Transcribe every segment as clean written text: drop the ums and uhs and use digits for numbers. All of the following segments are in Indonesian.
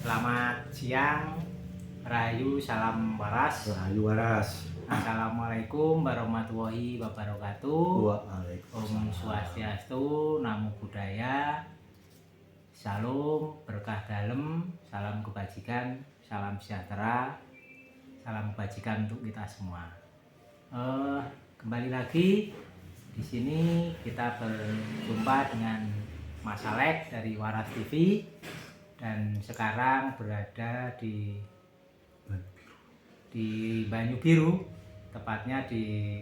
Selamat siang, Rahayu, salam waras. Rahayu waras. Assalamualaikum warahmatullahi wabarakatuh. Om Waalaikumsalam. Swastiastu, Namo Buddhaya, Salam berkah dalem, salam kebajikan, salam sejahtera, salam kebajikan untuk kita semua. Kembali lagi di sini kita berjumpa dengan Mas Alek dari Waras TV. Dan sekarang berada di Banyu Biru, tepatnya di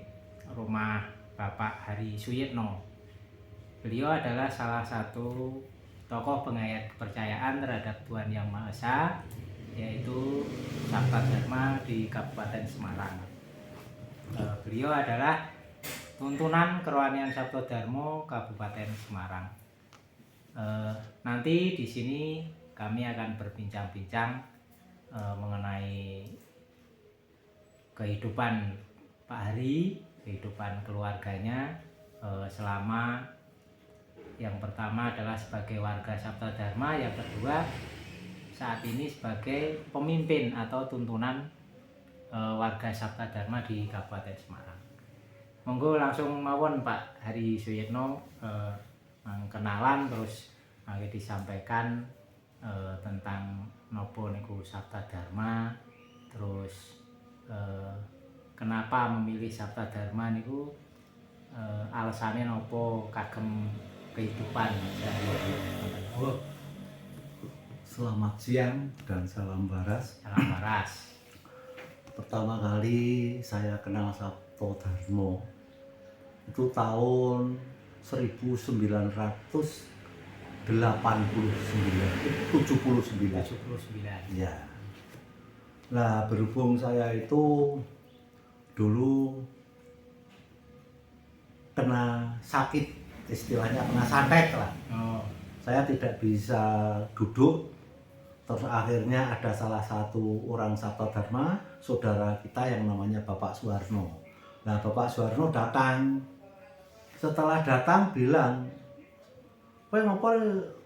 rumah Bapak Hari Suyitno. Beliau adalah salah satu tokoh pengayat kepercayaan terhadap Tuhan Yang Maha Esa, yaitu Sabta Dharma di Kabupaten Semarang. Beliau adalah tuntunan kerohanian Sabta Dharma Kabupaten Semarang. Nanti di sini kami akan berbincang-bincang mengenai kehidupan Pak Hari, kehidupan keluarganya selama yang pertama adalah sebagai warga Sabta Dharma, yang kedua saat ini sebagai pemimpin atau tuntunan warga Sabta Dharma di Kabupaten Semarang. Monggo langsung mawon Pak Hari Suyitno kenalan terus mari disampaikan tentang nopo niku Sabta Dharma, terus kenapa memilih Sabta Dharma niku, alasannya nopo kagem kehidupan sehari-hari. Selamat siang dan salam waras. Salam waras. Pertama kali saya kenal Sabta Dharma itu tahun 1979. Ya. Nah, berhubung saya itu dulu kena sakit, istilahnya kena santet lah. Saya tidak bisa duduk. Terus akhirnya ada salah satu orang Sabta Dharma, saudara kita yang namanya Bapak Suwarno. Nah, Bapak Suwarno datang. Setelah datang bilang, "Kowe ngopo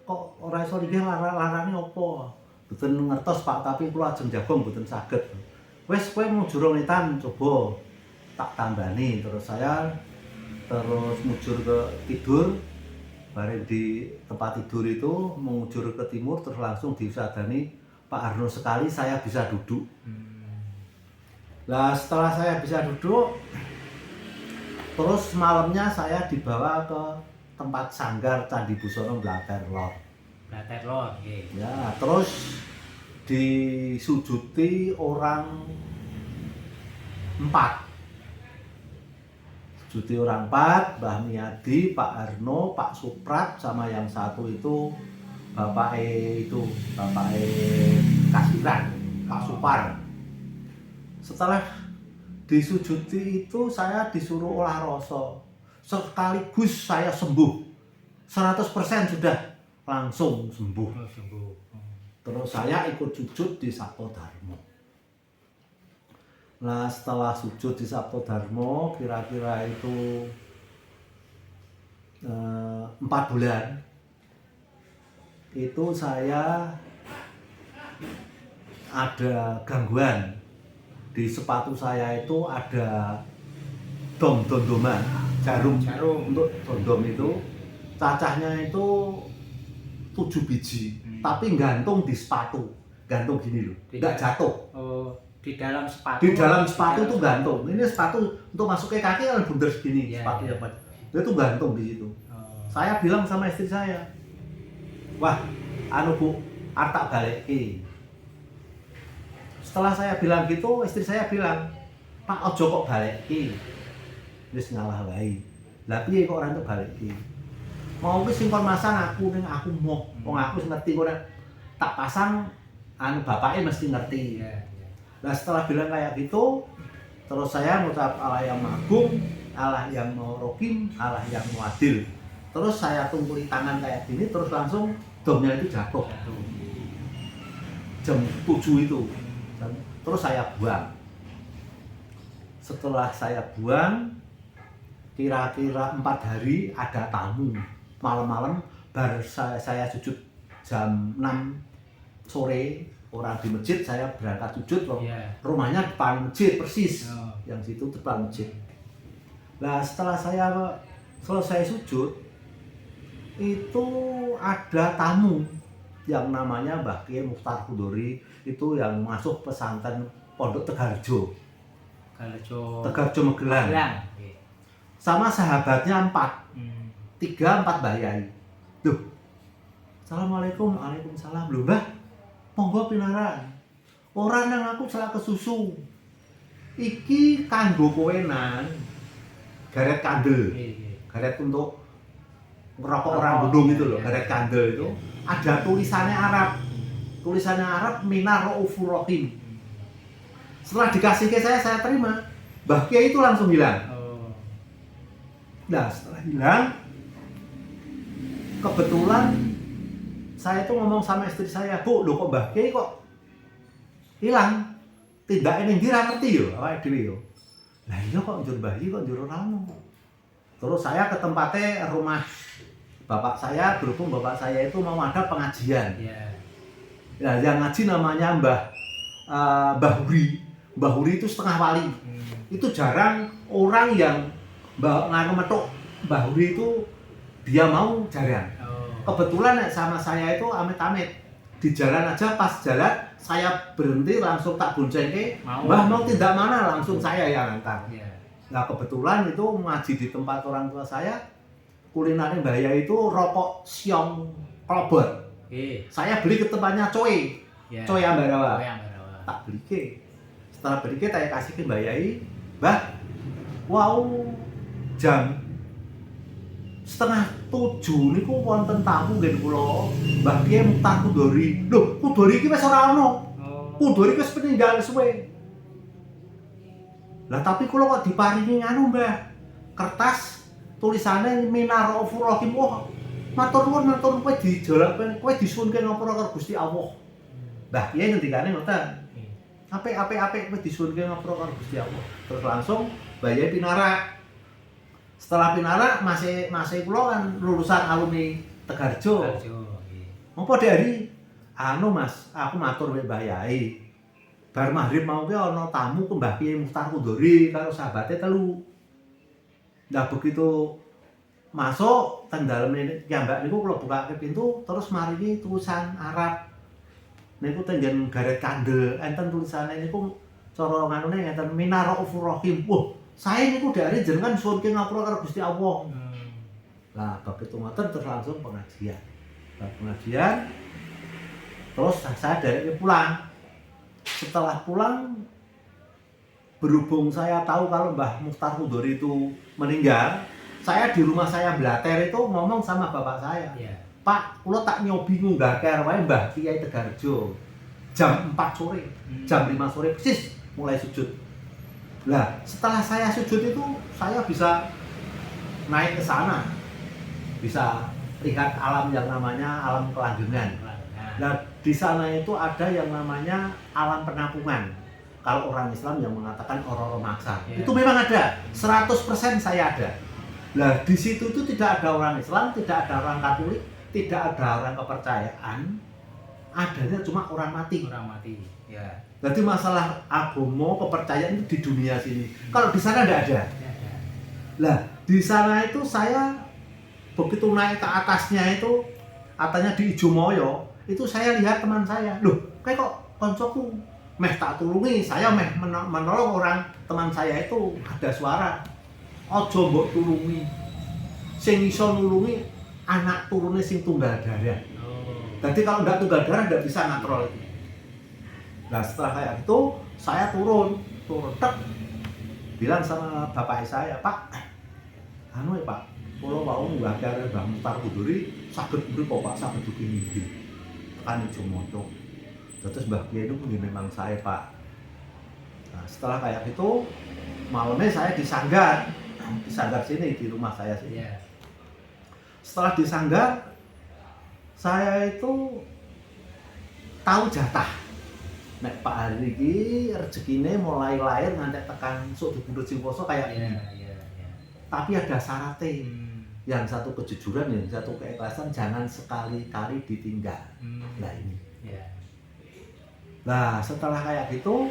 kok ora iso nggih larane opo?" Mboten ngertos Pak, tapi kula ajeng jagong mboten saged. "Wis kowe mujur ngetan, coba tak tambani." Terus saya mujur ke tidur. Bareng di tempat tidur itu mengujur ke timur, terus langsung disadani Pak Arno sekali saya bisa duduk. Nah, setelah saya bisa duduk, terus malamnya saya dibawa ke tempat sanggar Candi Busono Blater Lor. Ya, terus disujuti orang 4. Mbah Miyadi, Pak Arno, Pak Suprat, sama yang satu itu Bapak Kasiran, Pak Supar. Setelah disujuti itu saya disuruh olah rasa. Sekaligus saya sembuh. 100% sudah langsung sembuh. Terus saya ikut sujud di Sabta Dharma. Nah, setelah sujud di Sabta Dharma kira-kira itu 4 bulan, itu saya ada gangguan di sepatu saya. Itu ada dondoman, jarum untuk dondom itu cacahnya itu 7 biji, tapi gantung di sepatu, gantung gini loh, nggak jatuh. Di dalam sepatu. Di dalam sepatu itu gantung. Ini sepatu untuk masuk ke kaki kan bundar segini, sepatu ya Pak. Itu gantung di situ. Saya bilang sama istri saya, "Wah, Bu, artak balik." Setelah saya bilang gitu, istri saya bilang, "Pak, ojo kok balik." Wis ngalah wae. Lah piye kok ora entuk balik? Mau wis sing kon masang aku ning aku moh. Wong aku wis ngerti kok tak pasang bapaknya mesti ngerti. Nah, setelah bilang kayak gitu, terus saya mengucap Allah yang Mahagung, Allah yang Maharokim, Allah yang Muadil. Terus saya tungkuli tangan kayak gini, terus langsung domnya itu jatuh. Jam 7 itu. Terus saya buang. Setelah saya buang, kira-kira 4 hari ada tamu. Malam-malam baru saya sujud jam 6 sore, orang di masjid, saya berangkat sujud loh. Iya. Rumahnya depan masjid persis, Oh. yang situ depan masjid. Nah setelah saya selesai sujud, itu ada tamu yang namanya Mbah Kiai Mukhtar Kudori, itu yang masuk pesantren Pondok Tegarjo, Tegarjo Magelang. Oke. Sama sahabatnya 4, Hmm. 3-4 bayai. Duh, Assalamualaikum, waalaikumsalam. Loh Mbah, monggo pinaran. Orang nang aku salah kesusu. Iki kanggo kowe nang garet kandel. Iya. Garet untuk ngerokok orang bodong itu loh, garet kandel itu. Ada tulisannya Arab. Tulisannya Arab, Minar Raufur Rahim. Setelah dikasih ke saya terima. Mbah Kiai itu langsung hilang. Oh. Nah setelah hilang, kebetulan saya tuh ngomong sama istri saya, Bu, loh kok Mbah Kiai kok hilang? Tidak ini ngira ngerti yo, awake dhewe yo. Lah iya kok njur Mbah Kiai kok njur ora ono. Terus saya ke tempatnya rumah bapak saya, berhubung bapak saya itu mau ada pengajian. Iya. Nah, yang ngaji namanya Mbah Huri. Mbah Huri itu setengah wali. Itu jarang orang yang nganu metuk Mbah Huri itu dia mau jarang. Oh. Kebetulan sama saya itu amit-amit di jalan aja, pas jalan saya berhenti langsung tak boncengke, Mbah mau tidak mana, langsung saya yang antar. Iya. Nah kebetulan itu ngaji di tempat orang tua saya, kulinernya Mbah Yai itu rokok siong klobot. Saya beli ke tempatnya Coy, Iya. Coy Ambarawa. Oh, yang Ambarawa. Tak beli ke. Setelah beli ke, saya kasih ke Mbah Yai, Mbah, wow, jam 6:30 niku wonten tamu nggih kula, Mbah Kiai Mukhtar Kudori. Lho, Kudori iki wis ora ono. Oh. Kudori wis peninggal suwe. Lah tapi kula kok diparingi nganu, Mbah. Kertas tulisannya Minar Raufur Rahim. Wah, matur nuwun kowe dijalak kowe disuwunke ngapura karo Gusti Allah. Mbah Kiai ngendikane ngoten. Apik kowe disuwunke ngapura karo Gusti Allah. Terus langsung Mbah Yai pinara. Setelah pinara masih kula kan lulusan alumni Tegarjo. Apa dari anu Mas, aku matur mbek Mbah Yai. Bar maghrib mau ki ana tamu ke Mbah Kiai Mukhtar Kudori karo sahabate 3. Nah begitu masuk teng daleme piyambak niku kula bukake pintu, terus maringi tulisan Arab. Niku tenggen garet kandel, enten tulisane niku cara nganune ngeten Minar Raufur Rahim. Wah, saya niku dari jenengan suwunke ngapura karo Gusti Allah. Nah, begitu ngoten terus langsung pengajian. Nah, pengajian terus saya dari pulang. Setelah pulang, berhubung saya tahu kalau Mbah Mukhtar Kudori itu meninggal, saya di rumah saya Blater itu ngomong sama bapak saya. Iya. Pak, kula tak nyobi nggaker wae Mbah Kiai Tegarjo. Jam 4 sore, jam 5 sore persis mulai sujud. Lah, setelah saya sujud itu saya bisa naik ke sana. Bisa lihat alam yang namanya alam kelanggengan. Nah, di sana itu ada yang namanya alam penampungan. Kalau orang Islam yang mengatakan orang maksa. Yeah. Itu memang ada. 100% saya ada. Nah, di situ itu tidak ada orang Islam, tidak ada orang Katolik, tidak ada orang kepercayaan. Adanya cuma orang mati. Orang mati. Ya. Jadi masalah agama, kepercayaan itu di dunia sini. Kalau di sana tidak ada. Ya. Lah, di sana itu saya begitu naik ke atasnya itu, katanya di Ijomoyo, itu saya lihat teman saya. Loh, kayak kok koncoku meh tak tulungi, saya meh menolong orang teman saya itu ada suara. Ojo mbok tulungi. Sing iso nulungi anak turune sing tunggal darah. Jadi kalau nggak tunggal darah nggak bisa ngatrol itu. Nah setelah kayak itu saya turun tek, bilang sama bapak saya, Pak, anu ya Pak, kalau mau nggaker Mbah Mukhtar Kudori, saged mriku Pak, saged dugi nggih. Tekan Ijomoyo. Terus Mbah Kiai itu memang saya Pak. Nah setelah kayak itu malamnya saya disanggar sini di rumah saya sini. Yeah. Setelah disanggar, saya itu tahu jatah. Nek Pak Hari ini rezekine mulai lahir nganti tekan sok dibundut sing poso kayak ini. Tapi ada syaratnya. Yang satu kejujuran, yang satu keikhlasan, jangan sekali-kali ditinggal. Nah ini. Nah setelah kayak gitu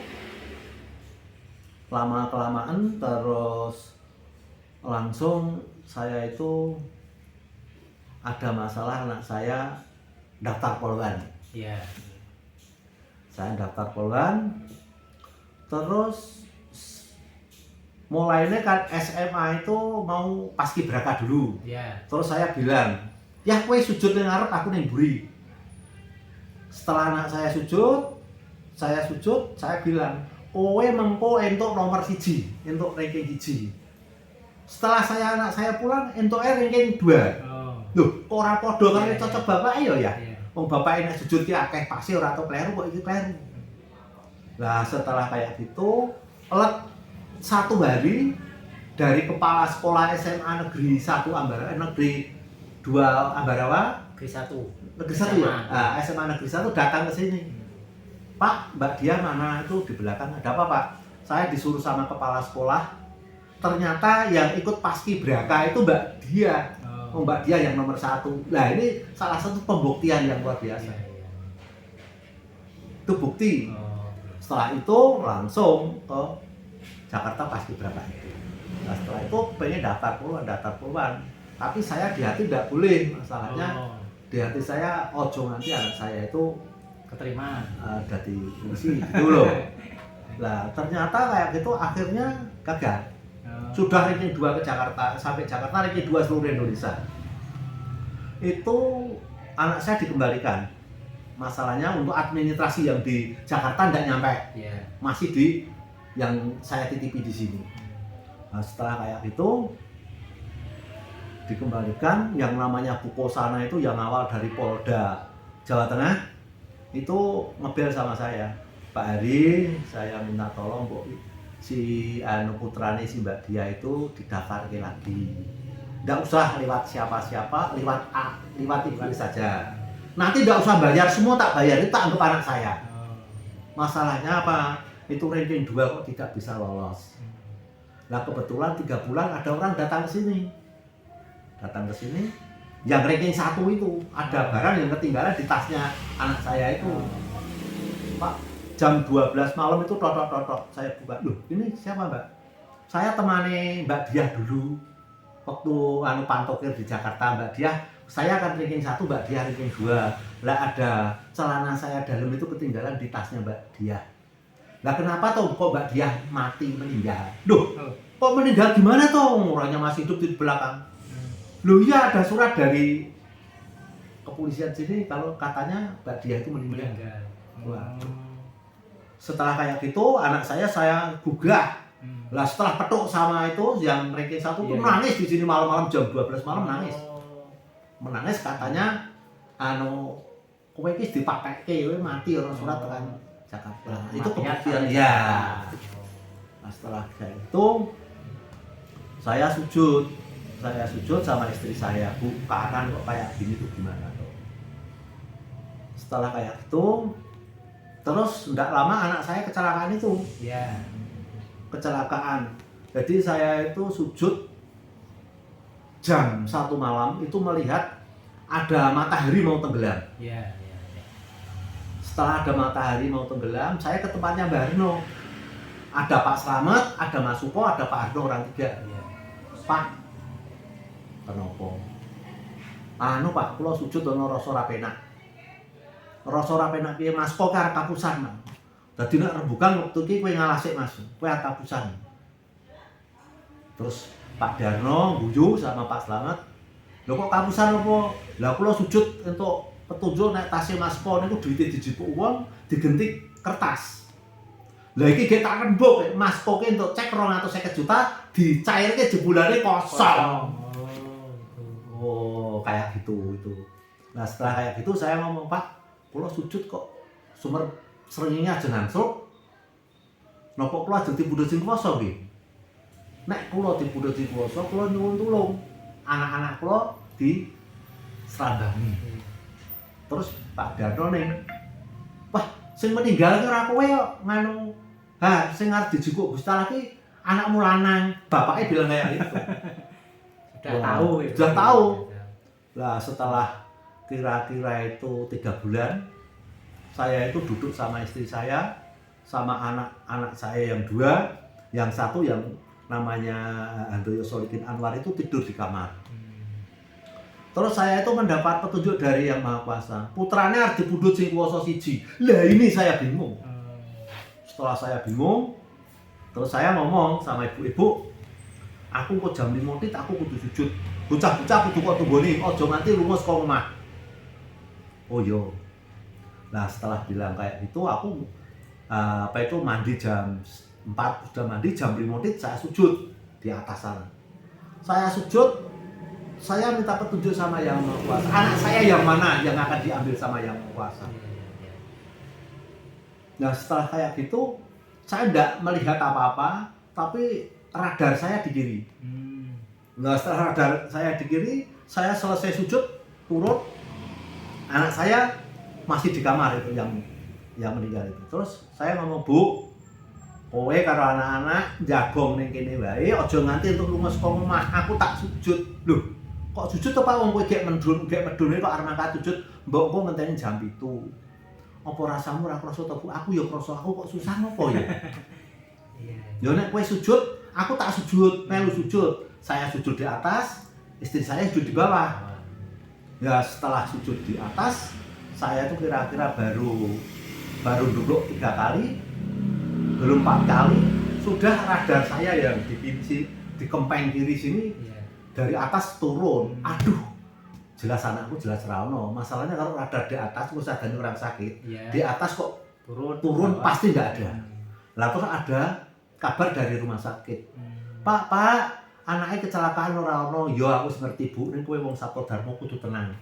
lama kelamaan terus langsung saya itu ada masalah anak saya daftar poluan. Iya. Saya daftar poluan, terus mulainya kan SMA itu mau paskibraka dulu. Iya. Terus saya bilang, ya kowe sujud ning ngarep aku ning mburi. Setelah anak saya sujud, saya bilang, kowe mengko entuk nomor 1, entuk ranking 1. Setelah anak saya pulang, entuk ranking 2. Oh. Loh, kok ora padha karo Iya, cocok iya. bapak ya ya? Iya. Wong bapak nek sujud ki akeh pasti ora tau kleru kok iki kleru. Nah, setelah kayak gitu, let satu hari dari kepala sekolah SMA Negeri 1 Ambarawa, Negeri 2 Ambarawa, Negeri 1. Negeri 1 ya? Nah, SMA Negeri 1 datang ke sini. Pak, Mbak Dia mana? Itu di belakang. Ada apa Pak? Saya disuruh sama kepala sekolah. Ternyata yang ikut paskibraka itu Mbak Dia. Oh, Mbak Dia yang nomor 1. Nah ini salah satu pembuktian yang luar biasa. Iya, iya. Itu bukti. Oh. Setelah itu langsung ke Jakarta paskibraka itu. Nah setelah itu pengen daftar puluhan. Tapi saya di hati tidak boleh. Masalahnya Oh. di hati saya ojo nanti anak saya itu Keterima. jadi fungsi gitu loh. Lah ternyata kayak gitu akhirnya gagal. Oh. Sudah ranking 2 ke Jakarta, sampai Jakarta ranking 2 seluruh Indonesia. Itu anak saya dikembalikan. Masalahnya untuk administrasi yang di Jakarta tidak nyampe. Iya. Masih di yang saya titipi di sini. Nah, setelah kayak gitu dikembalikan, yang namanya Bukosana itu yang awal dari Polda Jawa Tengah itu ngebel sama saya, Pak Hari, saya minta tolong Bu, si putrane si Mbak Dia itu didaftarkan lagi. Nggak usah lewat siapa-siapa, lewat ibu saja. Nanti nggak usah bayar, semua tak bayar, itu tak anggap anak saya. Masalahnya apa? Itu ranking 2 kok tidak bisa lolos. Nah kebetulan 3 bulan ada orang datang ke sini. Yang ranking 1 itu ada barang yang ketinggalan di tasnya anak saya itu. Pak, jam 12 malam itu totok. Saya buka, loh ini siapa Mbak? Saya temani Mbak Dia dulu. Waktu pantokir di Jakarta Mbak Dia, saya kan ranking 1, Mbak Dia ranking 2. Lah ada celana saya dalam itu ketinggalan di tasnya Mbak Dia. Lah kenapa tuh kok Mbak Dia mati meninggal? Loh, kok meninggal gimana tuh? Orangnya masih hidup di belakang. Loh iya ada surat dari kepolisian sini kalau katanya Mbak Dia itu meninggal. Waduh. Setelah kayak gitu anak saya gugah. Lah setelah petuk sama itu yang ranking 1 tuh nangis di sini malam-malam jam 12 malam nangis. Menangis katanya kowe iki dipakekke kowe mati orang surat tekan Jakarta. Itu kebuktian ya. Nah, setelah kayak itu saya sujud sama istri saya, Bu, keadaan kok kayak gini tuh gimana tuh. Setelah kayak itu terus enggak lama anak saya kecelakaan itu. Iya. Kecelakaan. Jadi saya itu sujud jam 1 malam itu melihat ada matahari mau tenggelam. Iya. Setelah ada matahari mau tenggelam, saya ke tempatnya Mbak Harno. Ada Pak Slamet, ada Mas Suko, ada Pak Harno, orang 3. Iya. Pak, kenapa? Pak, kula sujud ana rasa ora penak. Rasa ora penak piye Mas? Kok arep kapusan, Mas? Dadi nek rembugan wektu iki kowe ngalasik Mas. Kowe arep kapusan. Terus Pak Darno guyu sama Pak Slamet. Lho kok kapusan apa? Lah kula sujud entuk petunjuk nek tasih Mas Po niku duwite dijipuk wong, digentik kertas. Lah iki gek tak rembug Mas Po ki entuk cek 250 juta, dicairke jebulane kosong. Oh, kayak gitu itu. Nah, setelah kayak gitu saya ngomong, Pak, kula sujud kok sumber srengenge aja ngangsruk. Napa kula ajeng dipundhut sing kuwasa nggih? Nek kula dipundhut sing kuwasa, kula nyuwun tulung anak-anak kula di serambangi. Terus Pak Darno ning, wah, sing meninggal ki ora kowe kok nganu. Ha, sing arep dijukuk Gusti Allah ki anakmu lanang. Bapaknya bilang kayak gitu. Sudah tahu. Lah setelah kira-kira itu 3 bulan saya itu duduk sama istri saya, sama anak-anak saya yang 2, yang satu yang namanya Handoyo Solikin Anwar itu tidur di kamar. Terus saya itu mendapat petunjuk dari Yang Maha Kuasa. Putranya harus dipundhut sing kuwasa siji. Lah ini saya bingung. Setelah saya bingung, terus saya ngomong sama ibu-ibu, aku kok jam 5 tit aku kudu sujud. Bocah-bocah kudu kok tunggoni, aja nganti lunga saka omah. Oh yo. Nah, setelah bilang kayak gitu aku mandi jam 4, sudah mandi jam 5 tit saya sujud di atas sana. Saya sujud, saya minta petunjuk sama Yang Maha Kuasa. Anak saya yang mana yang akan diambil sama Yang Maha Kuasa. Nah, setelah kayak gitu, saya tidak melihat apa-apa, tapi radar saya di kiri. Nah, setelah radar saya di kiri, saya selesai sujud, turun, anak saya masih di kamar itu yang meninggal itu. Terus saya ngomong, "Bu, kowe karo anak-anak jagong ning kene wae, aja nganti entuk lunga saka omah. Aku tak sujud." Loh, kok sujud to Pak wong kowe gek medune kok arep mangkat sujud, mbok engko ngenteni jam 7. Apa rasamu ora krasa to Bu? Aku ya krasa, aku kok susah ngopo ya? Ya nek kowe sujud, aku tak sujud, melu sujud. Saya sujud di atas, istri saya sujud di bawah. Ya setelah sujud di atas, saya tuh kira-kira baru duduk 3 kali, belum 4 kali, sudah radar saya yang di kempeng kiri sini dari atas turun. Aduh, jelas anakku jelas rano. Masalahnya kalau radar di atas, terus ada orang sakit, di atas kok turun pasti nggak ada. Lalu terus ada kabar dari rumah sakit. Pak, anaknya kecelakaan ora ono. Ya aku ngerti Bu, ning kowe wong Saptodharma kudu tenang.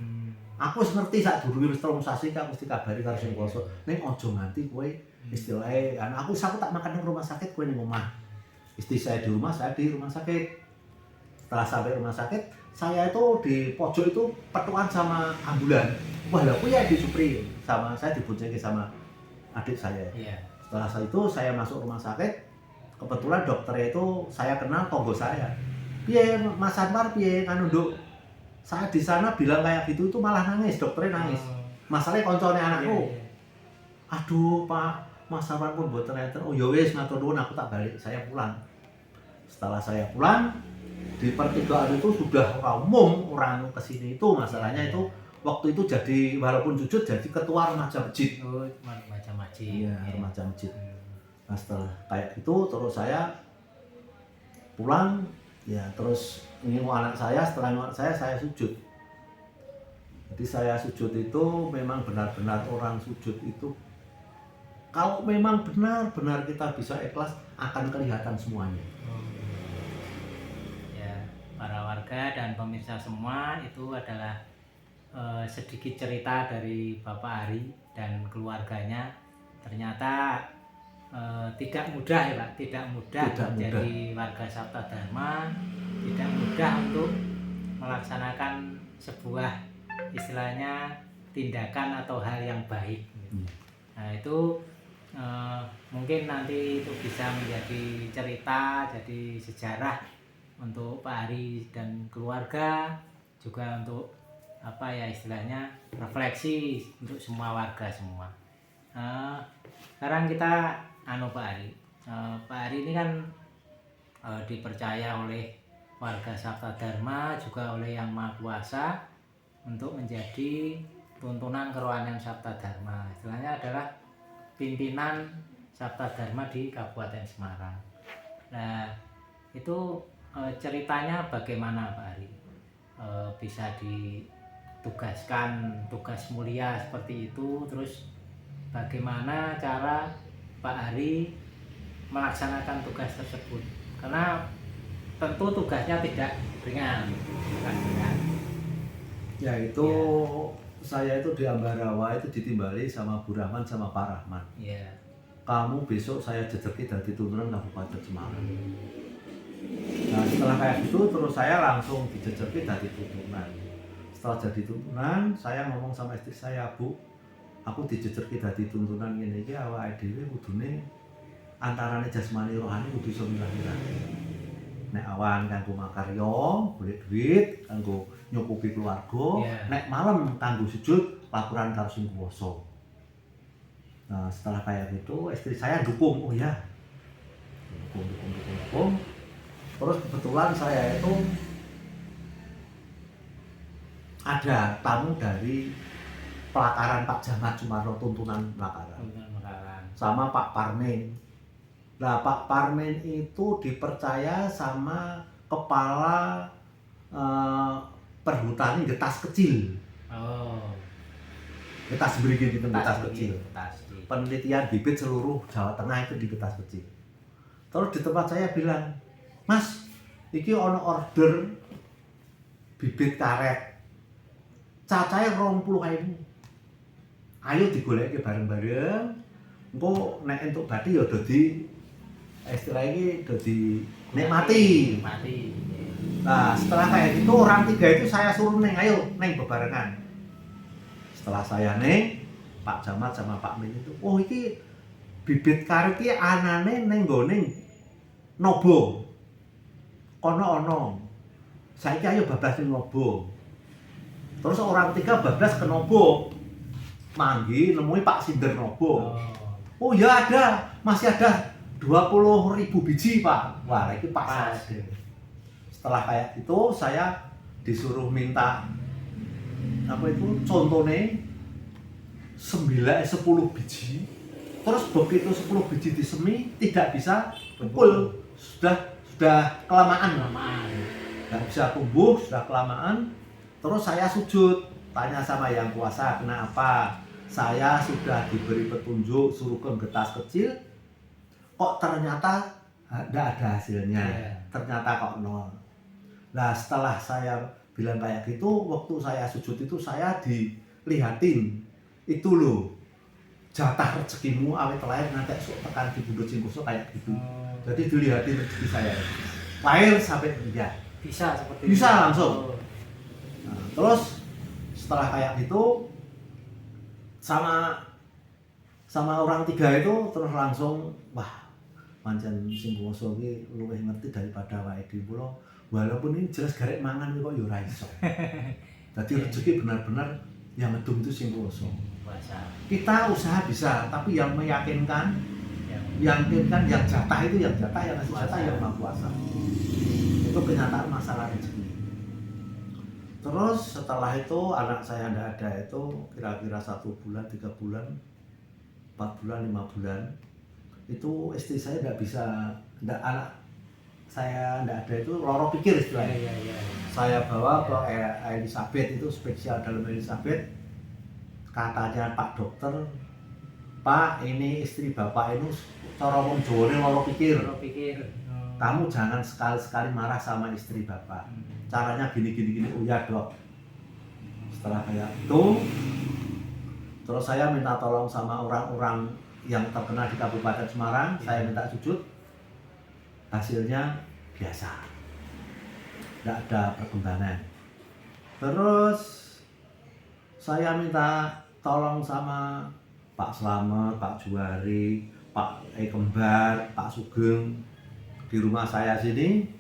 Aku wis ngerti sak durunge wis 3 sasi kan mesti kabari karo sing kuwasa. Ning aja nganti kowe istilahnya aku tak makan ning rumah sakit, kowe ning omah. Istri saya di rumah, saya di rumah sakit. Setelah sampai rumah sakit, saya itu di pojok itu petukan sama ambulan. Wah, lah kuwi ya di Supri sama saya diboncengi sama adik saya. Setelah itu saya masuk rumah sakit, kebetulan dokternya itu saya kenal tonggo saya. Piye Mas Anwar, piye anu Nduk? Saya di sana bilang kayak gitu itu malah nangis, dokternya nangis. Masalahnya koncone anakku. Aduh Pak, Mas Anwar pun mboten enten. Oh ya wis matur nuwun, aku tak balik, saya pulang. Setelah saya pulang, di pertigaan itu sudah umum orang kesini itu masalahnya itu waktu itu jadi walaupun sujud jadi ketua remaja masjid. Oh, remaja masjid. Iya, remaja masjid. Nah setelah kayak gitu terus saya pulang, ya terus ngingu anak saya, setelah ngingu anak saya sujud. Jadi saya sujud itu memang benar-benar orang sujud itu kalau memang benar-benar kita bisa ikhlas akan kelihatan semuanya. Para warga dan pemirsa semua, itu adalah sedikit cerita dari Bapak Ari dan keluarganya. Ternyata tidak mudah ya Pak, tidak mudah menjadi warga Saptodharma, tidak mudah untuk melaksanakan sebuah istilahnya tindakan atau hal yang baik. Nah itu mungkin nanti itu bisa menjadi cerita, jadi sejarah untuk Pak Ari dan keluarga, juga untuk apa ya istilahnya refleksi untuk semua warga semua. Sekarang kita Pak Ari, Pak Ari ini kan dipercaya oleh warga Saptodharma juga oleh Yang Maha Kuasa untuk menjadi tuntunan kerohanian Saptodharma. Istilahnya adalah pimpinan Saptodharma di Kabupaten Semarang. Nah itu ceritanya bagaimana Pak Ari bisa ditugaskan tugas mulia seperti itu, terus bagaimana cara Pak Ari melaksanakan tugas tersebut, karena tentu tugasnya tidak ringan, bukan ringan. Ya itu saya itu di Ambarawa itu ditimbali sama Bu Rahman sama Pak Rahman. Kamu besok saya jejeki dari tuntunan Kabupaten Semarang. Nah setelah kayak gitu terus saya langsung dijejeki dari tuntunan. Setelah jadi tuntunan saya ngomong sama istri saya, Bu, aku dijejeki dari tuntunan ini ya awake dhewe kudune antarane jasmani rohani kudu iso milah-milah. Nek awan kanggo makarya, golek duit, kanggo nyukupi keluarga, nek malam kanggo sujud laporan karo sing kuwasa. Nah setelah kayak gitu istri saya dukung, oh ya, dukung. Terus kebetulan saya itu ada tamu dari pelataran Pak Jamat Sumarno, tuntunan pelataran, sama Pak Parmen. Nah Pak Parmen itu dipercaya sama kepala perhutani Getas Kecil. Getas Brigjen itu Getas Kecil. Penelitian bibit seluruh Jawa Tengah itu di Getas Kecil. Terus di tempat saya bilang, Mas, iki ono order bibit karet. Cacahe 20.000. Ayo digoleki bareng-bareng. Engko nek entuk bathi ya dadi istilah iki dadi nikmati. Nah, setelah kayak gitu orang 3 itu saya suruh ayo bebarengan. Setelah saya Pak Jamat sama Pak Min itu, oh iki bibit karet iki anane ning nggone Nobo. Kono ono. Saiki ayo bablas ning Nobo. Terus orang 3 bablas ke Nobo. Manggi nemui Pak Sinder Nobo. Oh ya ada, masih ada 20.000 biji Pak. Wah, ini Pak saya. Setelah kayak itu saya disuruh minta apa itu contohnya 10 biji. Terus begitu 10 biji disemi tidak bisa tumbuh, sudah kelamaan. Nggak bisa tumbuh, sudah kelamaan. Terus saya sujud, tanya sama yang kuasa, kenapa? Saya sudah diberi petunjuk suruh ke Getas Kecil, kok ternyata tidak ada hasilnya, ternyata kok nol. Nah setelah saya bilang kayak gitu, waktu saya sujud itu saya dilihatin, itu loh jatah rezekimu awet lahir nanti esok tekan di bundut singkuso kayak gitu. Jadi dilihatin rezeki saya, lahir sampai meninggal. Bisa seperti bisa itu. Langsung. Nah, terus setelah kayak gitu sama orang 3 itu terus langsung wah pancen sing kuwasa iki luwih ngerti daripada awake dhewe. Walaupun ini jelas garek mangan kok ya ora iso. Dadi rezeki benar-benar yang ngedum itu sing kuwasa. Kita usaha bisa, tapi yang meyakinkan yang jatah itu yang ngasih jatah yang Maha Kuasa. Itu kenyataan masalah rezeki. Terus setelah itu anak saya tidak ada itu kira-kira 1 bulan, 3 bulan, 4 bulan, 5 bulan itu istri saya anak saya tidak ada itu loro pikir istilahnya. Saya bawa ke Elizabeth itu spesial dalam Elizabeth, katanya Pak Dokter, Pak ini istri Bapak ini cara wong Jawane loro pikir. Kamu jangan sekali-sekali marah sama istri Bapak. Caranya gini. Oh ya Dok. Setelah kayak itu terus saya minta tolong sama orang-orang yang terkenal di Kabupaten Semarang. Saya minta sujud. Hasilnya biasa, tidak ada perkembangan. Terus saya minta tolong sama Pak Slamet, Pak Juwari, Pak Kembar, Pak Sugeng di rumah saya sini.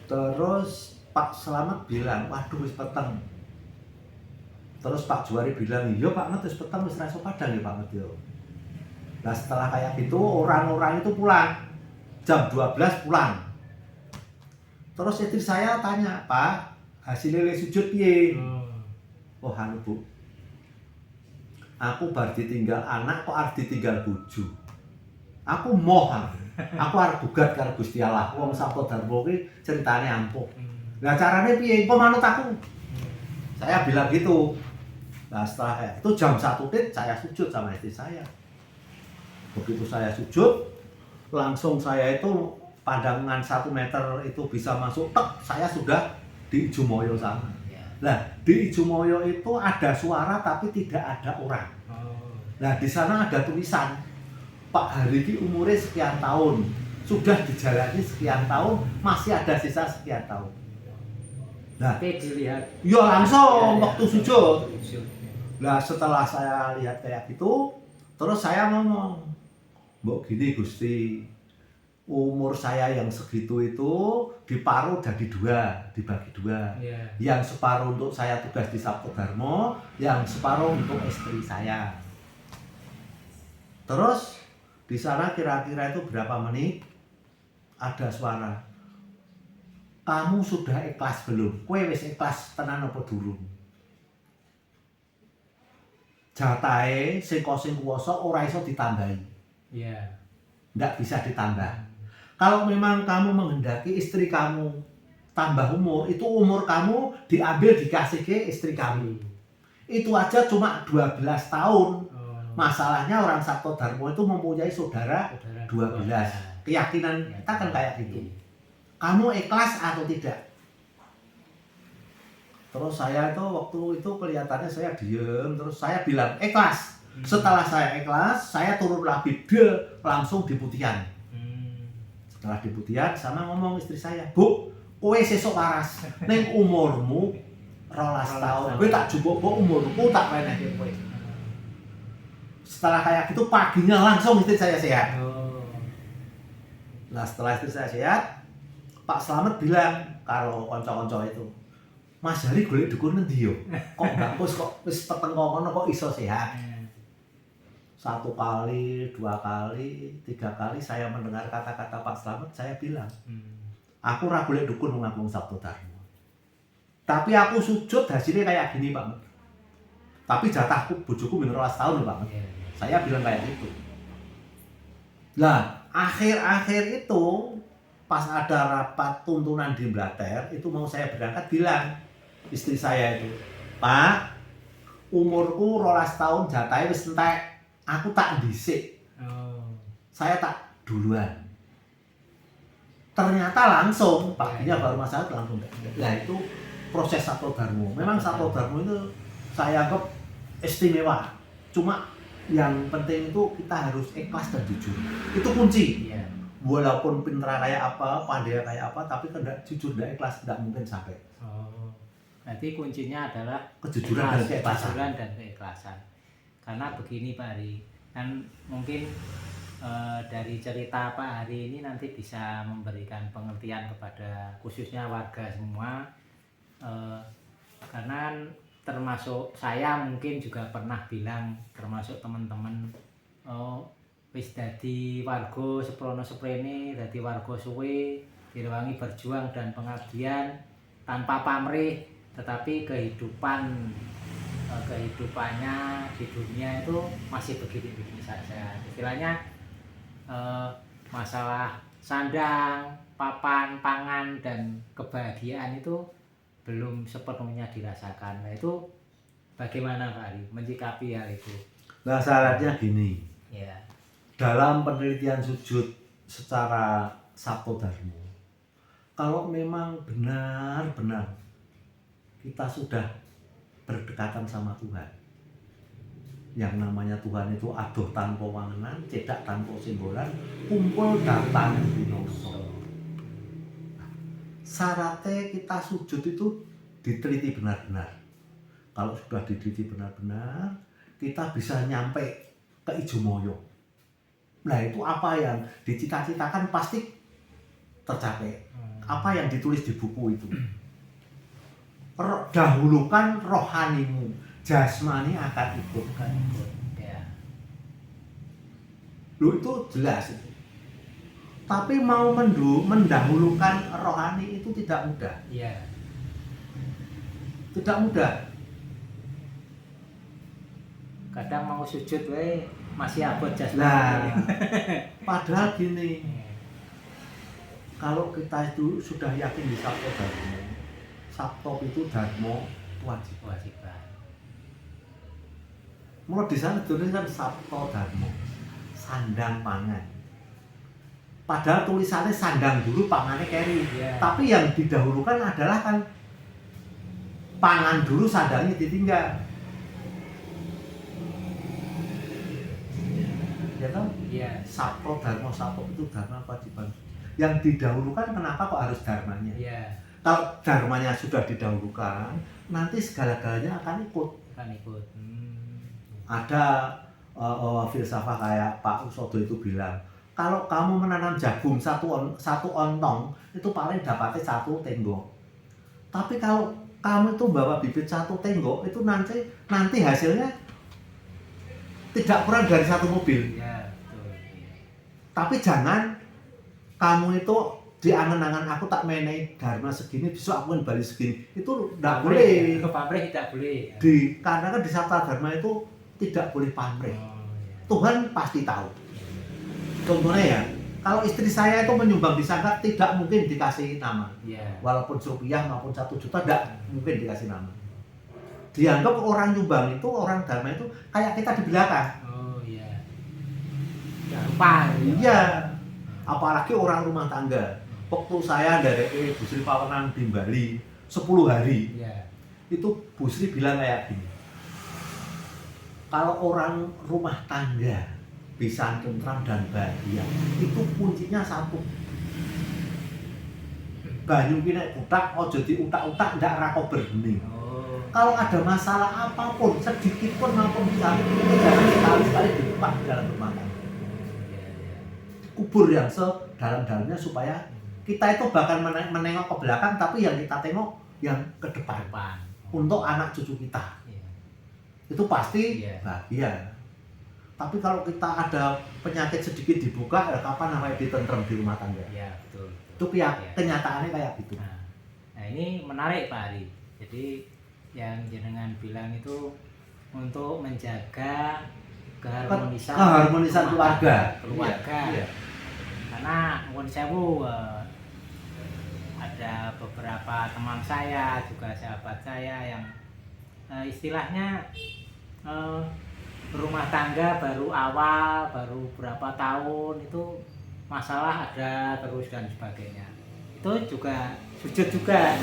Terus Pak Slamet bilang, waduh wis peteng. Terus Pak Juwari bilang, iya Pak Met wis peteng, wis ra iso padang ya Pak Met yo. Nah setelah kayak gitu orang-orang itu pulang. Jam 12 pulang. Terus istri saya tanya, Pak, hasilnya sujud piye? Oh anu Bu, aku bar ditinggal anak kok arep ditinggal bojo. Aku mohon, aku arep gugat karo Gusti Allah. Wong Sabto Darmo ki ceritane ampuh. Lah carane piye? Engko manut aku. Saya bilang gitu. Nah setelah itu jam 1 saya sujud sama istri saya. Begitu saya sujud, langsung saya itu pandangan 1 meter itu bisa masuk tek, saya sudah di Ijumoyo sana. Nah di Ijumoyo itu ada suara tapi tidak ada orang. Nah di sana ada tulisan Pak Hari ini umurnya sekian tahun, sudah dijalani sekian tahun, masih ada sisa sekian tahun. Nah dilihat ya langsung waktu sujud. Nah setelah saya lihat kayak gitu, terus saya ngomong, mbok gini Gusti, umur saya yang segitu itu diparuh jadi 2, dibagi 2. Yang separuh untuk saya tugas di Sabto Darmo, yang separuh untuk istri saya. Terus di sana kira-kira itu berapa menit ada suara, kamu sudah ikhlas belum? Kowe wis ikhlas tenan apa durung? Jatahe sing kuwasa ora iso ditambahi. Iya. Nggak bisa ditambah. Kalau memang kamu menghendaki istri kamu tambah umur, itu umur kamu diambil dikasih ke istri kamu. Itu aja cuma 12 tahun. Masalahnya orang Saptodarmo itu mempunyai saudara 12. Keyakinan kita kan kayak gitu. Kamu ikhlas atau tidak? Terus saya itu waktu itu kelihatannya saya diem, terus saya bilang ikhlas. Setelah saya ikhlas, saya turun lagi langsung di putihan. Setelah di putihan, sama ngomong istri saya, Bu, kowe sesuk waras, ning umurmu 12 tahun, kowe tak jupuk kok umurku tak menehke kowe. Setelah kayak gitu paginya langsung istri saya sehat. Nah setelah istri saya sehat, Pak Slamet bilang kalau konco-konco itu, Mas Hari golek dukun endi yo? Kok bagus kok wis peteng kono kok iso sehat. 1 kali, 2 kali, 3 kali saya mendengar kata-kata Pak Slamet, saya bilang, aku ora golek dukun wong Saptodarmo. Tapi aku sujud hasilnya kayak gini Pak. Tapi jatahku bojoku 12 tahun Pak. Saya bilang kayak gitu. Lah, akhir-akhir itu pas ada rapat tuntunan di Blater, itu mau saya berangkat bilang istri saya itu, Pak, umurku 12 tahun jatahe wis entek. Aku tak dhisik. Saya tak duluan. Ternyata langsung, paginya baru masalah langsung. Nah itu proses Saptodarmo. Memang Saptodarmo itu saya anggap istimewa. Cuma yang penting itu kita harus ikhlas dan jujur. Itu kunci. Walaupun pintar kayak apa, pandai kayak apa, tapi kalau tidak jujur, tidak ikhlas, tidak mungkin sampai. Berarti kuncinya adalah kejujuran dan keikhlasan. Karena begini Pak Hari, kan mungkin dari cerita Pak Hari ini nanti bisa memberikan pengertian kepada khususnya warga semua, karena termasuk saya mungkin juga pernah bilang, termasuk teman-teman, wis dadi warga seprono seprene, dadi warga suwe, direwangi berjuang dan pengabdian tanpa pamrih, tetapi kehidupannya di dunia itu masih begini-begini saja. Istilahnya masalah sandang, papan, pangan, dan kebahagiaan itu belum sepenuhnya dirasakan. Nah itu bagaimana Pak Ari menyikapi hal itu? Nah syaratnya gini, dalam penelitian sujud secara Saptodarmo, kalau memang benar-benar kita sudah berdekatan sama Tuhan, yang namanya Tuhan itu adoh tanpa wangenan, cedak tanpa simbolan, kumpul datang binoso. Syaratnya kita sujud itu diteliti benar-benar. Kalau sudah diteliti benar-benar, kita bisa nyampe ke Ijomoyo. Nah itu apa yang dicita-citakan pasti tercapai. Apa yang ditulis di buku itu. Dahulukan rohanimu, jasmani akan ikut. Loh itu jelas itu. Tapi mau mendahulukan rohani itu tidak mudah. Tidak mudah. Kadang mau sujud masih abot jasmani. Nah, padahal gini, kalau kita itu sudah yakin di Saptodarmo, Sapto itu Darmo wajiban. Mulai di sana tulisan Saptodarmo, sandang pangan. Padahal tulisannya sandang dulu, pangannya keri. Tapi yang didahulukan adalah kan pangan dulu, sandangnya ditinggal. Ya kan? Saptodarmo, Sapto itu dharma kewajiban. Yang didahulukan kenapa kok harus dharmanya? Kalau dharmanya sudah didahulukan, nanti segala-galanya akan ikut. Ada filsafah kayak Pak Usodo itu bilang, kalau kamu menanam jagung satu ontong, itu paling dapatnya 1 tenggok. Tapi kalau kamu itu bawa bibit 1 tenggok, itu nanti hasilnya tidak kurang dari 1 mobil. Tapi jangan kamu itu diangan-angan aku tak menehi dharma segini, besok aku balik segini. Itu enggak boleh. Pamrih tidak boleh. Karena kan di sabta dharma itu tidak boleh pamrih. Tuhan pasti tahu. Contohnya ya, kalau istri saya itu menyumbang di zakat tidak mungkin dikasih nama. Walaupun rupiah maupun 1 juta tidak mungkin dikasih nama. Dianggap orang nyumbang itu, orang dharma itu kayak kita di belakang. Gampang. Iya. Apalagi orang rumah tangga. Waktu saya dari Bu Sri Pawenang di Bali 10 hari. Itu Bu Sri bilang kayak gini. Kalau orang rumah tangga bisa tentram dan bahagia, itu kuncinya satu. Banyu ki nek utak aja diutak-utak ndak rako berbening. Kalau ada masalah apapun, sedikit pun maupun besar, itu jangan sekali-sekali dilupakan di dalam rumah tangga. Kubur yang sedalam-dalamnya supaya kita itu bahkan menengok ke belakang, tapi yang kita tengok yang ke depan. Untuk anak cucu kita. Itu pasti bahagia. Tapi kalau kita ada penyakit sedikit dibuka, ya kapan namanya ditentrem di rumah tangga? Betul. Itu kenyataannya kayak gitu. Nah, ini menarik Pak Ari. Jadi yang jenengan bilang itu untuk menjaga keharmonisan keluarga. Iya. Karena menurut saya ada beberapa teman saya juga sahabat saya yang istilahnya berumah tangga baru awal, baru berapa tahun itu masalah ada terus dan sebagainya. Itu juga sujud juga.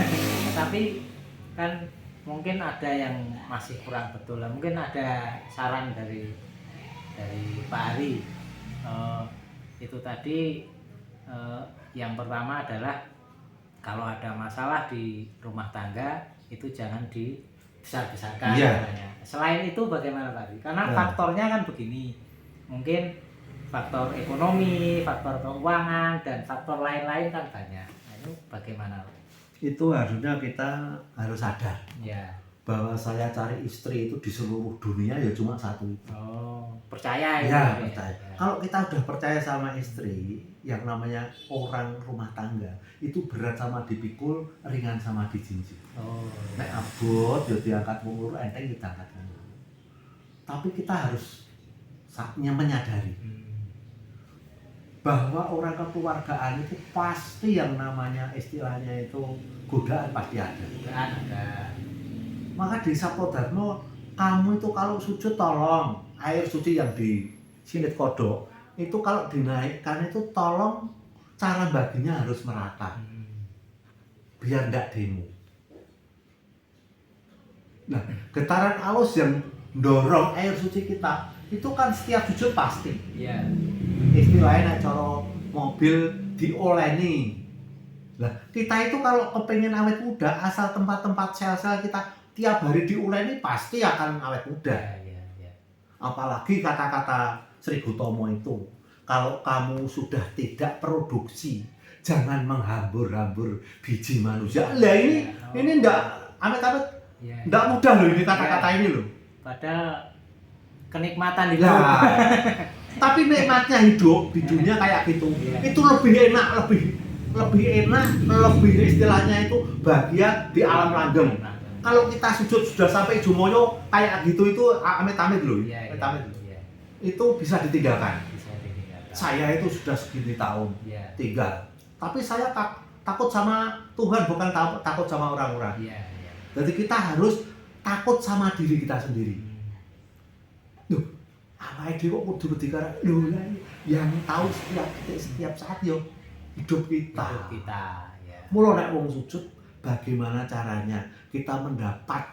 Tapi kan mungkin ada yang masih kurang betul. Mungkin ada saran dari Pak Ari. Itu tadi yang pertama adalah kalau ada masalah di rumah tangga itu jangan dibesar-besarkan. Selain itu bagaimana Pak Ari? Karena faktornya kan begini, mungkin faktor ekonomi, faktor keuangan, dan faktor lain-lain kan banyak. Nah, itu bagaimana? Itu harusnya kita harus sadar bahwa saya cari istri itu di seluruh dunia ya cuma satu itu. Percaya percaya. Kalau kita udah percaya sama istri, yang namanya orang rumah tangga itu berat sama dipikul, ringan sama dijinjing. Nek abot ya diangkat mulu, enteng kita angkat mulu. Tapi kita harus menyadari bahwa orang kekeluargaan itu pasti yang namanya istilahnya itu godaan pasti ada. Maka di Sabto Dharma, kamu itu kalau sujud tolong air suci yang di sinit kodok itu kalau dinaikkan itu tolong cara baginya harus merata biar enggak demo. Nah, getaran alus yang dorong air suci kita itu kan setiap sujud pasti. Istilahnya cara mobil dioleni. Lah, kita itu kalau kepengen awet muda, asal tempat-tempat sel-sel kita tiap hari diuleni pasti akan awet muda. Apalagi kata-kata Sri Gotomo itu, kalau kamu sudah tidak produksi, jangan menghambur-hambur biji manusia. Lah ini enggak amit-amit, enggak mudah loh ini kata-kata ini loh. Padahal kenikmatan hidup. Tapi nikmatnya hidup di dunia kayak gitu, itu lebih enak, lebih istilahnya itu bahagia di alam langgeng. Kalau kita sujud sudah sampai Jumoyo kayak gitu itu amit-amit loh. Itu bisa ditinggalkan. Saya itu sudah segini tahun tinggal. Tapi saya takut sama Tuhan, bukan takut sama orang-orang. Jadi kita harus takut sama diri kita sendiri. Duh, apa itu kok kudu dikara? Loh, yang tahu setiap saat yo hidup kita. Mula nek wong sujud, bagaimana caranya kita mendapat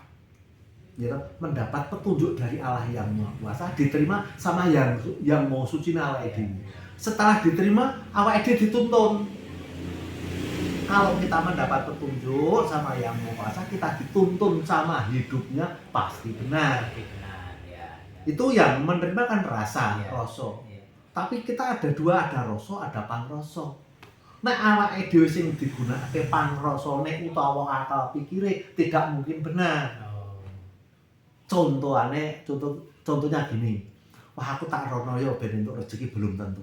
petunjuk dari Allah yang Maha Kuasa, diterima sama yang mau suci awake dhewe. Setelah diterima, awake dhewe dituntun. Kalau kita mendapat petunjuk sama yang Maha Kuasa, kita dituntun sama hidupnya pasti benar. Itu yang menerima kan rasa, rasa. Tapi kita ada dua, ada rasa, ada pangrasa. Nek awake dhewe sing digunakake pangrasane utawa akal pikire tidak mungkin benar. Contohnya gini. Wah, aku tak rono ya ben entuk rezeki belum tentu.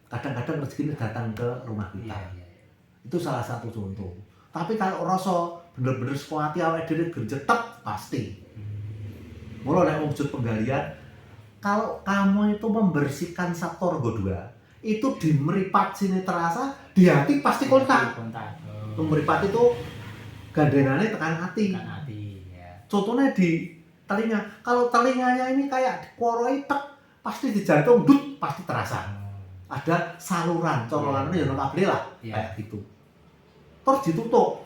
kadang-kadang rezeki datang ke rumah kita. Iya. Itu salah satu contoh. Tapi kalau rasa bener-bener sekuati awake dhewe gerjetek pasti. Mula nek wujud penggalian, kalau kamu itu membersihkan Sabto Rega 2, itu di meripat sini terasa, di hati pasti kontak. Meripat itu gandengannya tekan hati. Ya. Contohnya di telinga. Kalau telinganya ini kayak dikoroi tek, pasti di jantung dut pasti terasa. Ada saluran, cololannya ya kabel lah, kayak gitu. Terus ditutup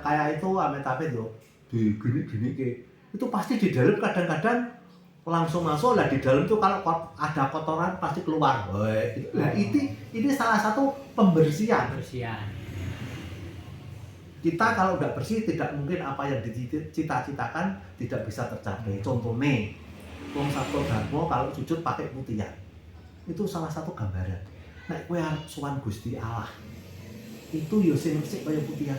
kayak itu amit-amit yo, di gini ke. Itu pasti di dalam kadang-kadang langsung masuk lah, di dalam itu kalau ada kotoran pasti keluar. Nah ini salah satu pembersihan. Kita kalau udah bersih tidak mungkin apa yang dicita-citakan tidak bisa tercapai. Contohnya, wong Sabto Darmo kalau sujud pakai putihan, itu salah satu gambaran. Nek kowe arep sowan Gusti Allah, itu yo sing resik kaya putihan.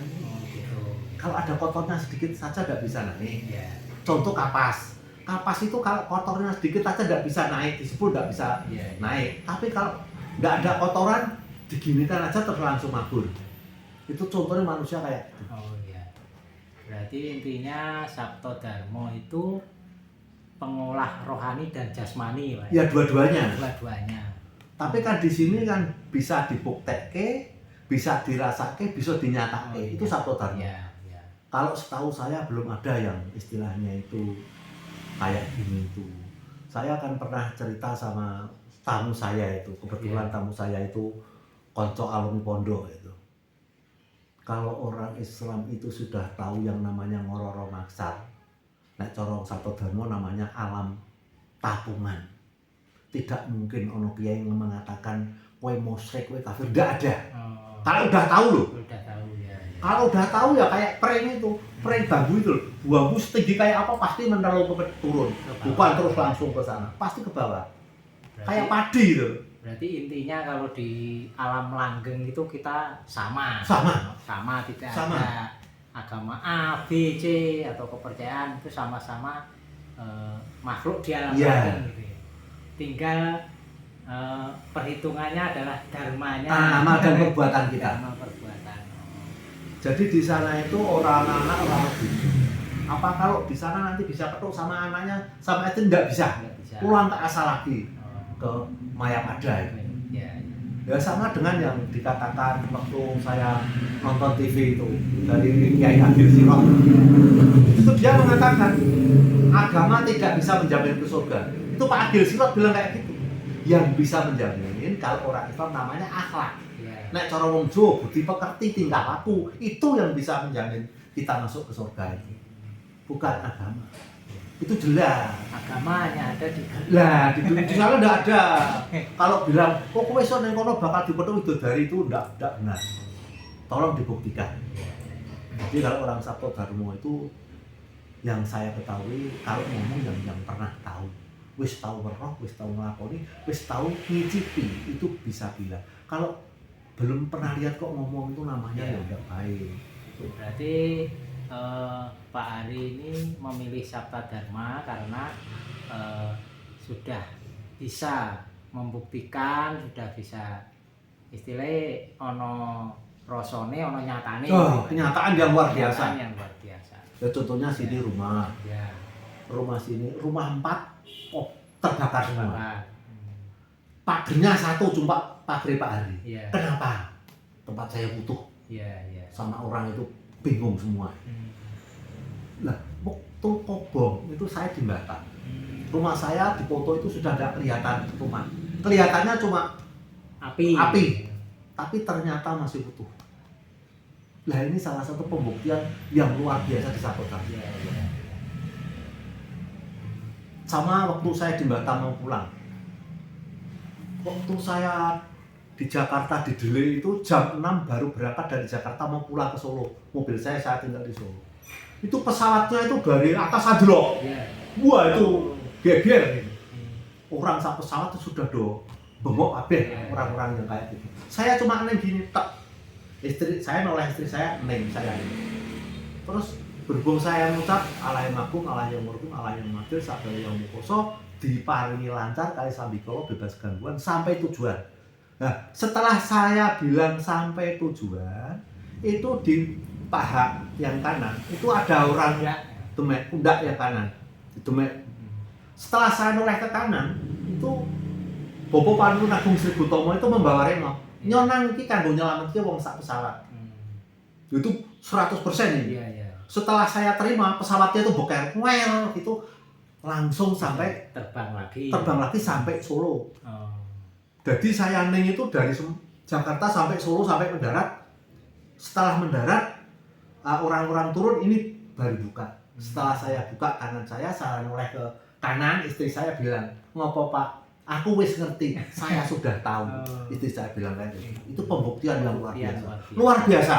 Gitu. Kalau ada kotornya sedikit saja tidak bisa naik. Ya. Contoh kapas. Kapas itu kalau kotornya sedikit saja tidak bisa naik, disebut tidak bisa naik. Tapi kalau nggak ada kotoran, diginikan aja terus langsung mabur. Itu contohnya manusia kayak gitu. Oh iya. Berarti intinya Sabto Darmo itu pengolah rohani dan jasmani, Pak. Ya dua-duanya. Tapi kan di sini kan bisa dibuktekke, bisa dirasake, bisa dinyatake. Itu Sabto Darmo. Ya. Kalau setahu saya belum ada yang istilahnya itu kayak gini itu. Saya kan pernah cerita sama tamu saya itu, kebetulan tamu saya itu konco alumni pondok itu. Kalau orang Islam itu sudah tahu yang namanya ngororo maksar, nek corong Sabto Darmo namanya alam tapungan. Tidak mungkin ono kiai yang mengatakan kowe musyrik, kowe kafir, tidak ada. Kalau udah tahu loh. Kalau udah tahu ya kayak prank itu, prank bambu itu loh. Bambu setinggi kayak apa pasti menerol turun, bukan terus langsung ke sana, pasti ke bawah. Kayak padi itu. Berarti intinya kalau di alam langgeng itu kita sama, tidak ada agama A, B, C atau kepercayaan, itu sama-sama makhluk di alam langgeng gitu ya. Tinggal perhitungannya adalah dharmanya, amal dan perbuatan kita. Jadi di sana itu orang anak orang lebih. Apa kalau di sana nanti bisa ketemu sama anaknya sama itu nggak bisa. Pulang ke asal lagi. Ke Mayapada itu. Ya sama dengan yang dikatakan waktu saya nonton TV itu dari Kiai Agil Sirot. Itu dia mengatakan agama tidak bisa menjamin ke surga. Itu Pak Agil Sirot bilang kayak gitu. Yang bisa menjamin kalau orang Islam namanya akhlak. Nek cara wong Jawa budi pekerti tingkah laku itu yang bisa menjamin kita masuk ke surga itu. Bukan agama. Itu jelas agamanya ada di sana enggak ada. Kalau bilang kok kowe iso ning kono bakal dipethuk widodari itu enggak benar. Tolong dibuktikan. Jadi kalau orang Sabto Darmo itu yang saya ketahui kalau ngomong yang pernah tahu, wis tahu weruh, wis tahu nglakoni, wis tahu ngicipi itu bisa bilang. Kalau belum pernah lihat kok ngomong itu namanya ya enggak baik. Berarti Pak Ari ini memilih Sabto Darmo karena sudah bisa membuktikan, sudah bisa istilahnya ono rasane, ono nyatane. Kenyataan yang luar biasa. Ya, contohnya sini rumah. Ya. Rumah sini, rumah 4 terbakar semua. Pagernya 1 cuma pager Pak Ari. Ya. Kenapa? Tempat saya butuh. Sama orang itu bingung semua. Lah, waktu kobong itu saya di Batam. Rumah saya di foto itu sudah tidak kelihatan rumah. Kelihatannya cuma api. Tapi ternyata masih utuh. Lah ini salah satu pembuktian yang luar biasa di Sabto Darmo. Sama waktu saya di Batam mau pulang. Waktu saya di Jakarta di Dele itu jam 6 baru berangkat dari Jakarta mau pulang ke Solo. Mobil saya tinggal di Solo. Itu pesawatnya itu dari atas anjlok. Wah itu geger. Orang sak pesawat itu sudah bengok kabeh orang-orang yang kayak gitu. Saya cuma neng gini tak. Istri saya noleh istri saya neng saya. Terus Berhubung saya mengucap Allah yang Agung, Allah yang Murgung, Allah yang Madil, Sabda yang Mukoso, diparingi lancar kali sambikala bebas gangguan sampai tujuan. Nah, setelah saya bilang sampai tujuan, itu di paha yang kanan itu ada orang demek pundak yang kanan, demek. Setelah saya noleh ke kanan, itu Bopo Panurun Agung Sri Gutomo itu membawa remote. Nyonang iki kanggo nyelametke wong sak pesawat. Itu 100% ini. Iya. Setelah saya terima pesawatnya itu boker well gitu langsung sampai terbang lagi sampai Solo. Jadi saya ning itu dari Jakarta sampai Solo sampai mendarat. Setelah mendarat orang-orang turun ini baru buka. Setelah saya buka kanan saya noleh ke kanan, istri saya bilang, "Ngopo Pak? Aku wis ngerti, saya sudah tahu." Istri saya bilang kan itu pembuktian yang luar biasa. Luar biasa.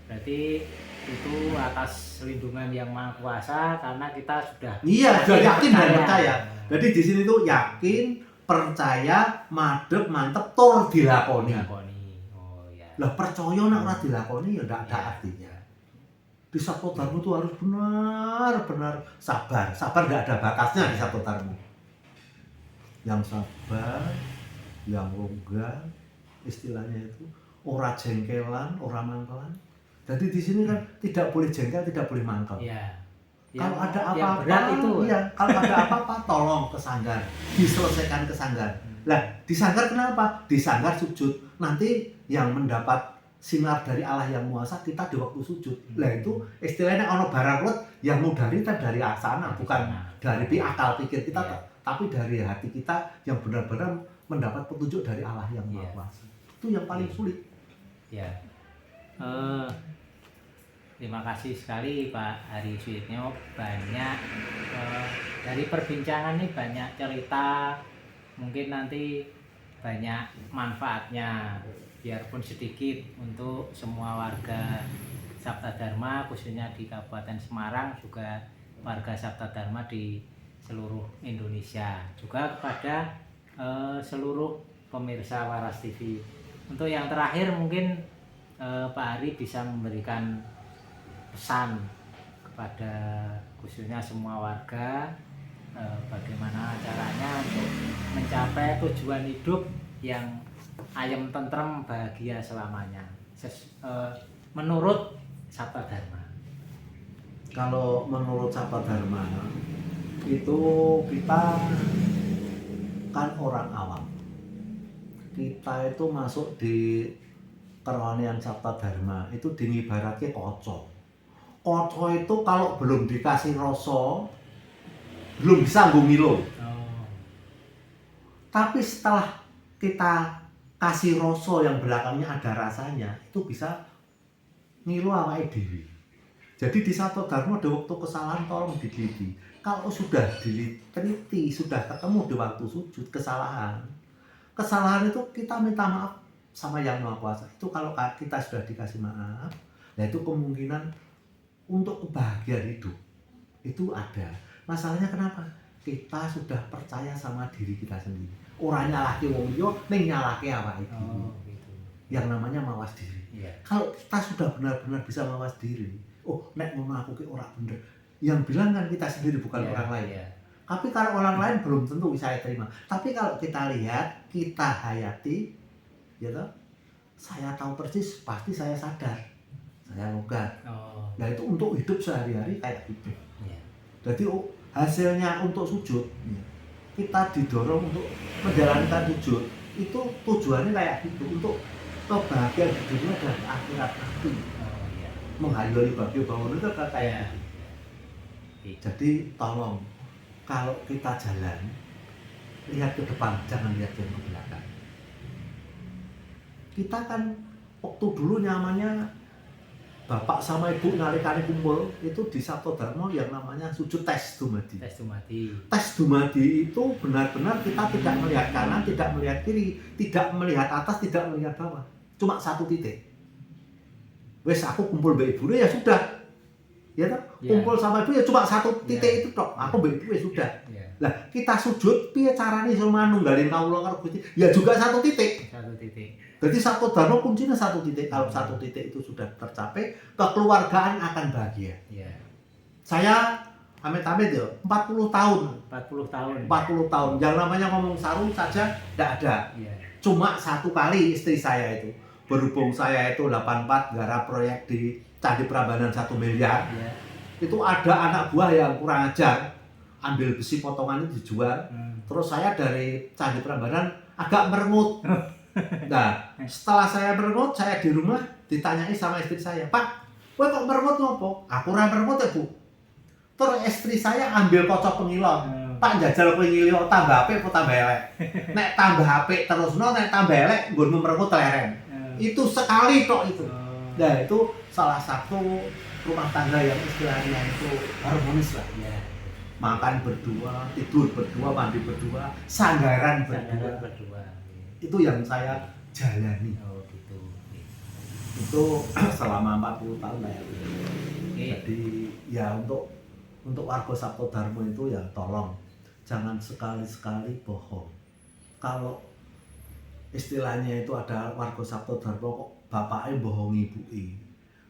Berarti itu atas lindungan yang Maha Kuasa karena kita sudah yakin dan percaya. Jadi di sini tuh yakin, percaya, madep, mantep, tur dilakoni. Oh ya. Lah percaya nek ora dilakoni ya ndak ada artinya. Di Sabtodarma itu harus benar-benar sabar. Sabar nggak ada batasnya di Sabtodarma. Yang sabar, yang longgar, istilahnya itu ora jengkelan, ora mangkelan. Jadi di sini kan tidak boleh jengkel, tidak boleh mangkel. Iya. Kalau ada apa-apa, itu. Iya, kalau ada apa-apa tolong ke sanggar, diselesaikan ke sanggar. Lah, di sanggar kenapa? Di sanggar sujud. Nanti yang mendapat sinar dari Allah yang Muasa kita di waktu sujud. Lah itu istilahnya ono barang ruwet yang mudari kita dari asana, bukan dari akal pikir kita, tapi dari hati kita yang benar-benar mendapat petunjuk dari Allah yang Maha Kuasa. Itu yang paling sulit. Ya. Terima kasih sekali Pak Hari Suyitno, banyak dari perbincangan ini banyak cerita, mungkin nanti banyak manfaatnya biarpun sedikit untuk semua warga Sabtadarma khususnya di Kabupaten Semarang, juga warga Sabtadarma di seluruh Indonesia, juga kepada seluruh pemirsa Waras TV. Untuk yang terakhir mungkin Pak Hari bisa memberikan pesan kepada khususnya semua warga bagaimana caranya untuk mencapai tujuan hidup yang ayem tentrem bahagia selamanya menurut Sabtadarma. Kalau menurut Sabtadarma itu kita kan orang awam, kita itu masuk di kerohanian Sabtadarma itu diibaratkan kocok. Kocok itu kalau belum dikasih rasa belum bisa ngomilo. Tapi setelah kita kasih rasa yang belakangnya ada rasanya, itu bisa ngilu awake dhewe. Jadi di Sabtadarma ada waktu kesalahan tolong diteliti. Kalau sudah diteliti, sudah ketemu di waktu sujud kesalahan itu kita minta maaf sama Yang Maha Kuasa. Itu kalau kita sudah dikasih maaf, nah itu kemungkinan untuk kebahagiaan hidup itu ada. Masalahnya kenapa? Kita sudah percaya sama diri kita sendiri. Orang nyalahke wong liya ning nyalahke awake dhewe. Gitu. Yang namanya mawas diri. Kalau kita sudah benar-benar bisa mawas diri, nek ngono aku ki ora bener. Yang bilang kan kita sendiri bukan orang lain. Tapi kalau orang lain belum tentu bisa terima. Tapi kalau kita lihat, kita hayati, ya toh, saya tahu persis, pasti saya sadar. Saya longgar. Nah itu untuk hidup sehari-hari kayak gitu. Jadi hasilnya untuk sujud, kita didorong untuk menjalankan sujud. Itu tujuannya kayak gitu, untuk kebahagiaan hidupnya dan akhirat nanti. Menghayali bagi bangun itu kayak gitu. Jadi tolong, kalau kita jalan, lihat ke depan, jangan lihat yang ke belakang. Kita kan waktu dulu nyamannya bapak sama ibu nalikane kumpul itu di Sabtadarma yang namanya sujud tes dumadi. Tes dumadi itu benar-benar kita tidak melihat kanan, tidak melihat kiri, tidak melihat atas, tidak melihat bawah. Cuma satu titik. Wes aku kumpul mbak ibu ya sudah. Ya toh? Kumpul sama ibu ya cuma satu titik itu tok. Aku mbak ibu ya sudah. Lah kita sujud piye carane iso manunggalin kawula karo Gusti? Ya juga satu titik. Jadi satu dharma kuncinya satu titik. Kalau satu titik itu sudah tercapai, kekeluargaan akan bahagia. Iya. Saya amit-amit ya 40 tahun. 40 tahun. 40 tahun. Yang namanya ngomong sarung saja tidak ada. Iya. Cuma satu kali istri saya itu, berhubung saya itu 84 garap proyek di Candi Prambanan 1 miliar. Iya. Itu ada anak buah yang kurang ajar, ambil besi potongan itu dijual. Terus saya dari Candi Prambanan agak merengut. Nah, setelah saya merengut, saya di rumah ditanyai sama istri saya, "Pak, kowe kok merengut ngopo?" "Aku ora merengut ya, Bu." Terus istri saya ambil kocok pengilon. "Pak, njajal kowe ngilio tambah apik apa tambah elek?" "Nek tambah apik terusno, nek tambah elek nggonmu merengut leren." Itu sekali tok itu. Nah, itu salah satu rumah tangga yang istilahnya itu harmonis lah. Iya. Makan berdua, tidur berdua, mandi berdua, sanggaran Sanggaran berdua. berdua. Itu yang saya jalani. Oh gitu. Itu selama 40 tahun lah ya. Oke. Jadi ya untuk warga Saptodharma itu ya tolong jangan sekali-sekali bohong. Kalau istilahnya itu ada warga Saptodharma kok bapaknya bohongi ibuke.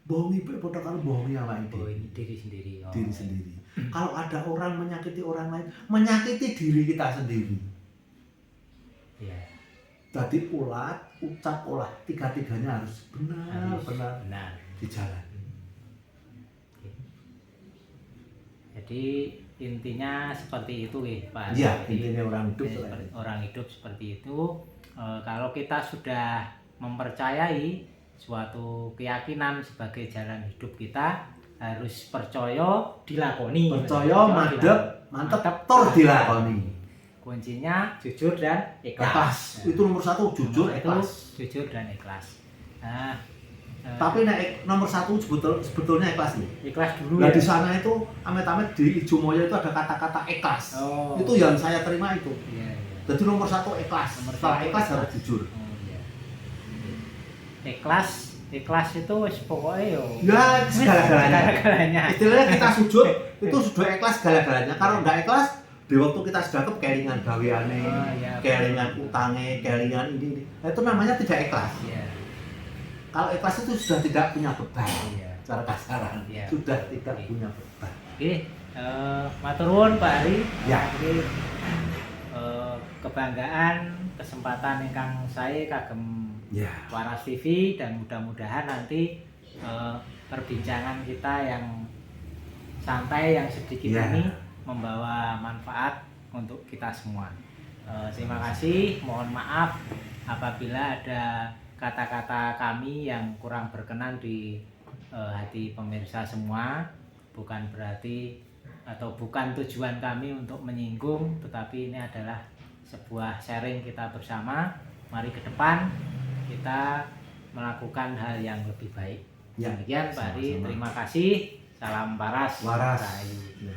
Bohongi ibu padha karo bohongi awake Oh, dhewe. ini diri sendiri. Oh. Diri sendiri. Kalau ada orang menyakiti orang lain, menyakiti diri kita sendiri. Iya. Jadi ulat, ucap, olah, tiga-tiganya harus benar Benar. dijalani. Oke. Jadi intinya seperti itu Pak. Iya, Jadi, intinya orang hidup orang hidup seperti itu. Kalau kita sudah mempercayai suatu keyakinan sebagai jalan hidup kita, harus percaya dilakoni. Percaya, mantep, tur dilakoni. Kuncinya jujur dan Ikhlas. Nah, Itu nomor satu, jujur, itu ikhlas. jujur dan ikhlas. Nah, Tapi nomor satu sebetulnya ikhlas nih. ikhlas dulu Nah, ya. di sana itu amit-amit di Ijumoyo itu ada kata-kata ikhlas. Oh. Itu yang saya terima itu. Iya, iya. Jadi nomor satu ikhlas. Nomor Setelah satu ikhlas ikhlas. harus jujur. Oh, iya. Ikhlas itu wis pokoknya yo. Ya, segala-galanya. Segala-galanya. Istilahnya kita sujud itu sudah ikhlas segala-galanya. Kalau nggak ikhlas, di waktu kita sudah kelingan gaweane, Oh, iya. kelingan utange, kelingan ini. Nah, itu namanya tidak ikhlas. Iya. Kalau ikhlas itu sudah tidak punya beban. Iya. Secara kasaran, Iya. sudah tidak Oke. punya beban. Oke, matur nuwun Pak Ari. Ya. Jadi kebanggaan kesempatan ingkang saya kagem Ya. Waras TV dan mudah-mudahan nanti perbincangan kita yang santai yang sedikit Ya. ini membawa manfaat untuk kita semua. Terima kasih, mohon maaf apabila ada kata-kata kami yang kurang berkenan di hati pemirsa semua. Bukan berarti atau bukan tujuan kami untuk menyinggung, tetapi ini adalah sebuah sharing kita bersama. Mari ke depan kita melakukan hal yang lebih baik. Ya, Demikian Pak Ari, sama-sama. terima kasih. Salam Waras. Waras. Rahayu. Ya.